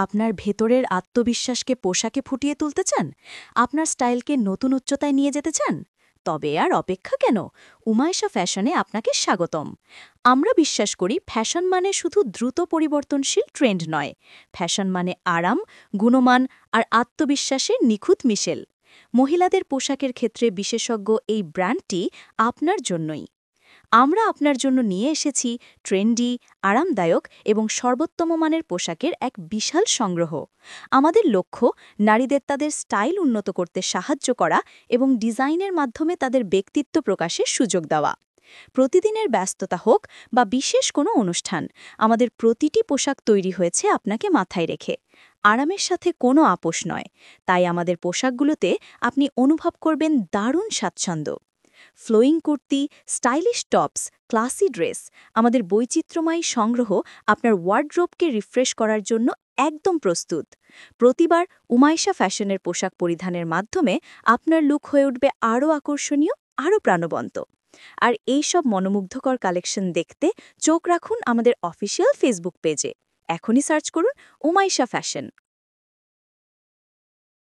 আপনার ভেতরের আত্মবিশ্বাসকে পোশাকে ফুটিয়ে তুলতে চান? আপনার স্টাইলকে নতুন উচ্চতায় নিয়ে যেতে চান? তবে আর অপেক্ষা কেন? উমাইশা ফ্যাশনে আপনাকে স্বাগতম। আমরা বিশ্বাস করি ফ্যাশন মানে শুধু দ্রুত পরিবর্তনশীল ট্রেন্ড নয়। ফ্যাশন মানে আরাম, গুণমান আর আত্মবিশ্বাসের নিখুঁত মিশেল। মহিলাদের পোশাকের ক্ষেত্রে বিশেষজ্ঞ এই ব্র্যান্ডটি আপনার জন্যই। আমরা আপনার জন্য নিয়ে এসেছি ট্রেন্ডি, আরামদায়ক এবং সর্বোত্তম মানের পোশাকের এক বিশাল সংগ্রহ। আমাদের লক্ষ্য নারীদের তাদের স্টাইল উন্নত করতে সাহায্য করা এবং ডিজাইনের মাধ্যমে তাদের ব্যক্তিত্ব প্রকাশের সুযোগ দেওয়া। প্রতিদিনের ব্যস্ততা হোক বা বিশেষ কোনো অনুষ্ঠান, আমাদের প্রতিটি পোশাক তৈরি হয়েছে আপনাকে মাথায় রেখে। আরামের সাথে কোনো আপোষ নয়, তাই আমাদের পোশাকগুলোতে আপনি অনুভব করবেন দারুণ স্বাচ্ছন্দ্য। Flowing kurti, stylish tops, classy dress, আমাদের বৈচিত্র্যময় সংগ্রহ আপনার ওয়ার্ড্রোবকে রিফ্রেশ করার জন্য একদম প্রস্তুত। প্রতিবার উমাইশা ফ্যাশনের পোশাক পরিধানের মাধ্যমে আপনার লুক হয়ে উঠবে আরও আকর্ষণীয়, আরও প্রাণবন্ত। আর এই সব মনোমুগ্ধকর কালেকশন দেখতে চোখ রাখুন আমাদের অফিসিয়াল ফেসবুক পেজে। এখনই সার্চ করুন উমাইশা ফ্যাশন।